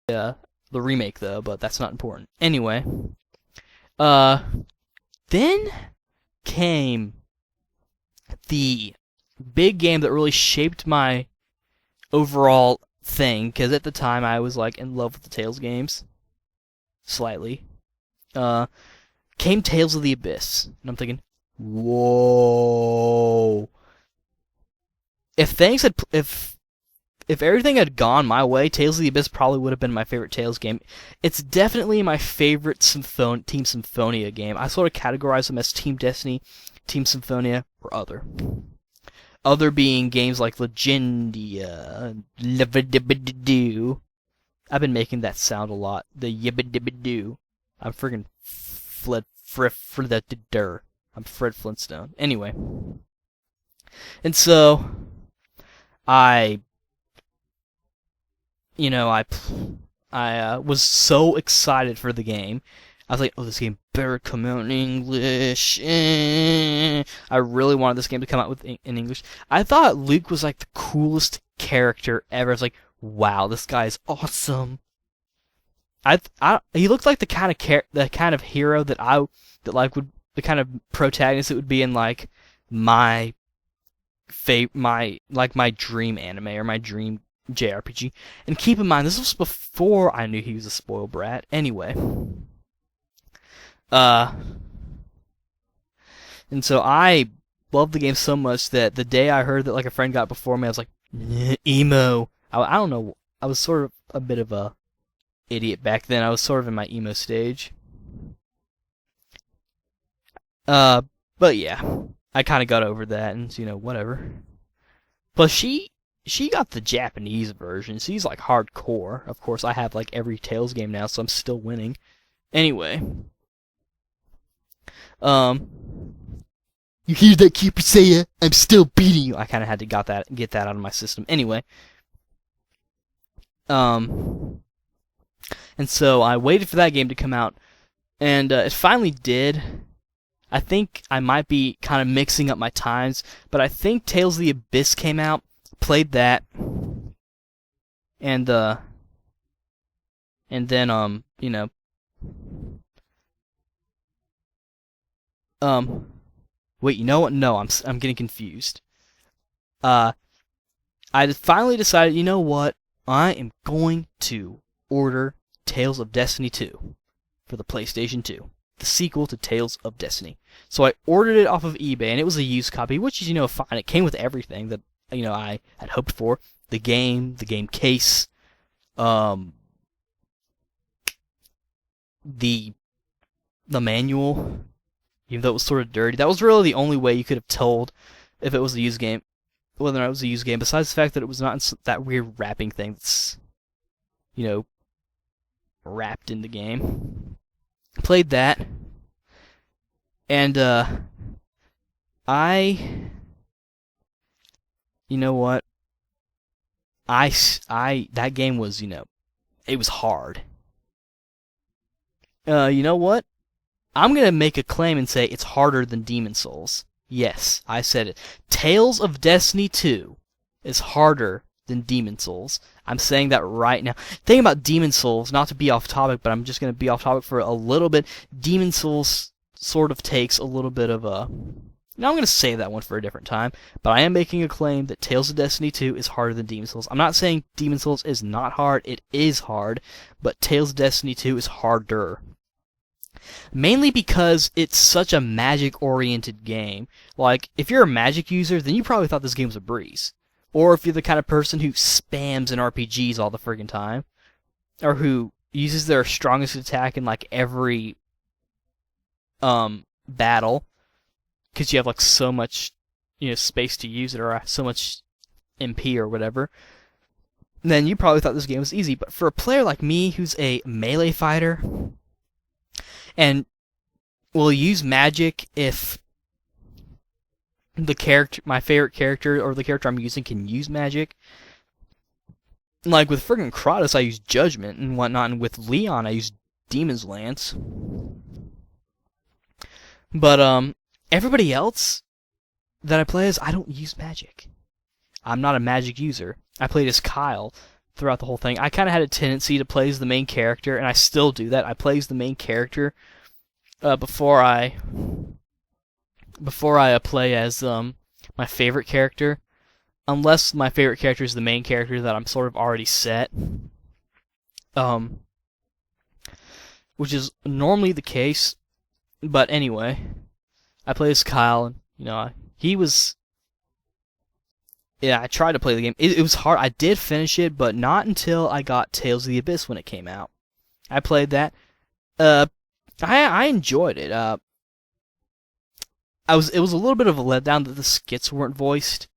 the remake though, but that's not important. Anyway, uh, then came the big game that really shaped my overall thing, because at the time I was like in love with the Tales games, slightly. Uh, Came Tales of the Abyss, and I'm thinking, whoa! If things had, if everything had gone my way, Tales of the Abyss probably would have been my favorite Tales game. It's definitely my favorite Team Symphonia game. I sort of categorize them as Team Destiny, Team Symphonia, or other. Other being games like Legendia, Libbidibidoo. I've been making that sound a lot. The Yibbidibidoo. I'm friggin' I'm Fred Flintstone. Anyway. And so, I was so excited for the game. I was like, oh, this game better come out in English. I really wanted this game to come out in English. I thought Luke was like the coolest character ever. I was like, wow, this guy is awesome. He looked like the kind of hero that the kind of protagonist that would be in like my dream anime or my dream JRPG. And keep in mind, this was before I knew he was a spoiled brat. Anyway, and so I loved the game so much that the day I heard that like a friend got it before me, I was like, emo. I don't know. I was sort of a bit of a idiot back then. I was sort of in my emo stage. But yeah, I kind of got over that, and whatever. Plus, she got the Japanese version. She's like hardcore. Of course, I have like every Tales game now, so I'm still winning. Anyway, you hear that, Keeper Saya? I'm still beating you. I kind of had to get that out of my system. Anyway, and so I waited for that game to come out, and it finally did. I think I might be kind of mixing up my times, but I think Tales of the Abyss came out, played that, and then wait, you know what? No, I'm getting confused. I finally decided, you know what? I am going to order Tales of Destiny 2 for the PlayStation 2. The sequel to Tales of Destiny. So I ordered it off of eBay, and it was a used copy, which is, fine. It came with everything that, I had hoped for. The game case, the manual, even though it was sort of dirty. That was really the only way you could have told if it was a used game, whether or not it was a used game, besides the fact that it was not in that weird wrapping thing that's, wrapped in the game. Played that, and you know what? That game was, it was hard. You know what? I'm gonna make a claim and say it's harder than Demon's Souls. Yes, I said it. Tales of Destiny 2 is harder than Demon's Souls. I'm saying that right now. Thing about Demon's Souls, not to be off topic, but I'm just going to be off topic for a little bit. Demon's Souls sort of takes a little bit of a... Now I'm going to save that one for a different time, but I am making a claim that Tales of Destiny 2 is harder than Demon's Souls. I'm not saying Demon's Souls is not hard. It is hard, but Tales of Destiny 2 is harder. Mainly because it's such a magic-oriented game. Like, if you're a magic user, then you probably thought this game was a breeze. Or if you're the kind of person who spams in RPGs all the friggin' time, or who uses their strongest attack in like every battle, because you have like so much space to use it, or so much MP or whatever, then you probably thought this game was easy. But for a player like me, who's a melee fighter, and will use magic if my favorite character, or the character I'm using, can use magic. Like with friggin' Kratos, I use Judgment and whatnot, and with Leon, I use Demon's Lance. But everybody else that I play as, I don't use magic. I'm not a magic user. I played as Kyle, throughout the whole thing. I kind of had a tendency to play as the main character, and I still do that. I play as the main character before I play as my favorite character, unless my favorite character is the main character that I'm sort of already set, which is normally the case. But anyway, I play as Kyle, and he was. Yeah, I tried to play the game. It was hard. I did finish it, but not until I got Tales of the Abyss when it came out. I played that. I enjoyed it. It was a little bit of a letdown that the skits weren't voiced.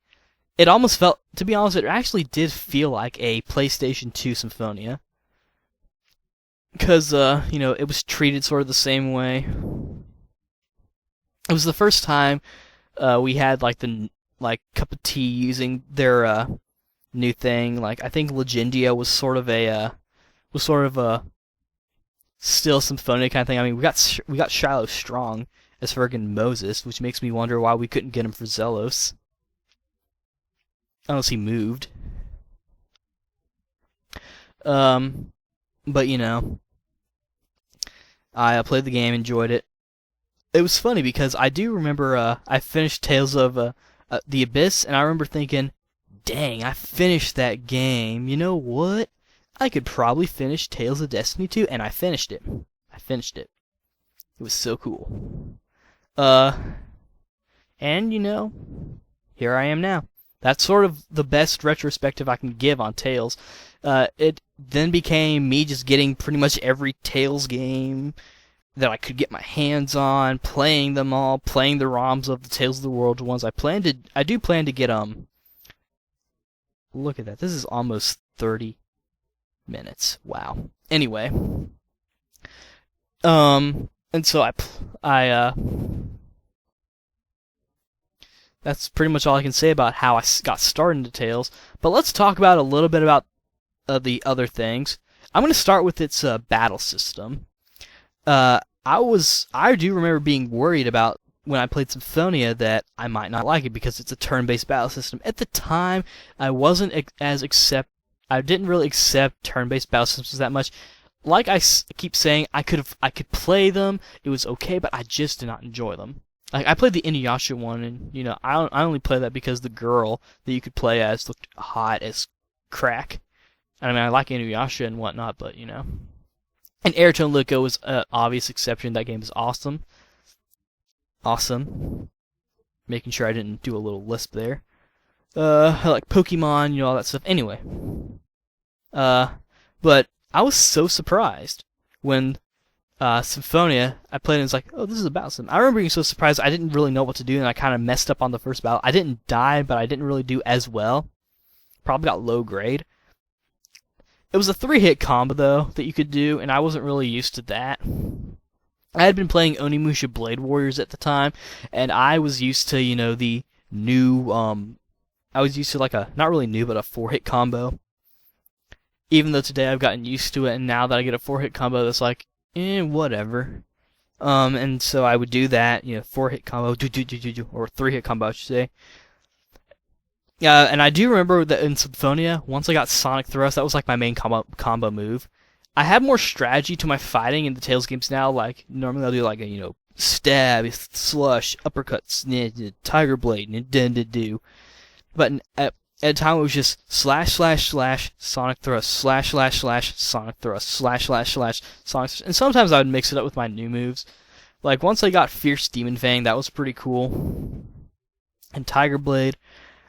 It almost felt, to be honest, it actually did feel like a PlayStation 2 Symphonia. Because, it was treated sort of the same way. It was the first time we had, Cup of Tea using their new thing. I think Legendia was sort of a still Symphonia kind of thing. I mean, we got Shiloh Strong as friggin' Moses, which makes me wonder why we couldn't get him for Zelos. Unless he moved. But I played the game, enjoyed it. It was funny because I do remember I finished Tales of the Abyss, and I remember thinking, dang, I finished that game. You know what? I could probably finish Tales of Destiny 2, and I finished it. It was so cool. And here I am now. That's sort of the best retrospective I can give on Tales. It then became me just getting pretty much every Tales game that I could get my hands on, playing them all, playing the ROMs of the Tales of the World ones. I do plan to get look at that. This is almost 30 minutes. Wow. Anyway, and so I that's pretty much all I can say about how I got started into Tales. But let's talk about a little bit about the other things. I'm going to start with its battle system. I do remember being worried about when I played Symphonia that I might not like it because it's a turn-based battle system. At the time, I didn't really accept turn-based battle systems that much. Like I keep saying, I could play them. It was okay, but I just did not enjoy them. I played the Inuyasha one, and I only played that because the girl that you could play as looked hot as crack. I mean, I like Inuyasha and whatnot, but And Airtone Liko was an obvious exception. That game is awesome. Awesome. Making sure I didn't do a little lisp there. I like Pokemon, all that stuff. Anyway. But I was so surprised when Symphonia, I played it and was like, oh, this is a battle sim. I remember being so surprised I didn't really know what to do, and I kind of messed up on the first battle. I didn't die, but I didn't really do as well. Probably got low grade. It was a 3-hit combo, though, that you could do, and I wasn't really used to that. I had been playing Onimusha Blade Warriors at the time, and I was used to, the new, I was used to not really new, but a 4-hit combo. Even though today I've gotten used to it, and now that I get a 4-hit combo that's whatever. And so I would do that, 4-hit combo, or 3-hit combo, I should say. And I do remember that in Symphonia, once I got Sonic Thrust, that was my main combo move. I have more strategy to my fighting in the Tales games now. Normally I'll do stab, slush, uppercuts, Tiger Blade, But at a time it was just slash, Sonic Thrust, slash, Sonic Thrust, slash, Sonic Thrust. And sometimes I would mix it up with my new moves. Once I got Fierce Demon Fang, that was pretty cool. And Tiger Blade.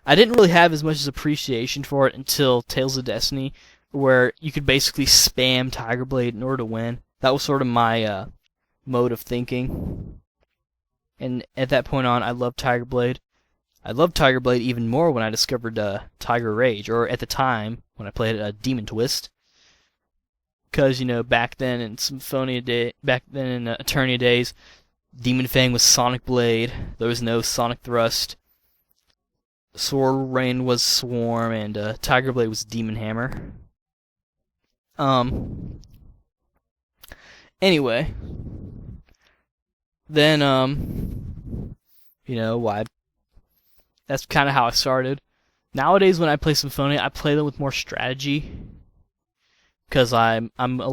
I didn't really have as much appreciation for it until Tales of Destiny, where you could basically spam Tiger Blade in order to win. That was sort of my mode of thinking. And at that point on, I loved Tiger Blade. I loved Tiger Blade even more when I discovered Tiger Rage, or at the time, when I played Demon Twist. Because, back then in Eternia days, Demon Fang was Sonic Blade, there was no Sonic Thrust. Sword Rain was Swarm, and Tiger Blade was Demon Hammer. Anyway. Then, that's kind of how I started. Nowadays, when I play Symphonia, I play them with more strategy. because I'm a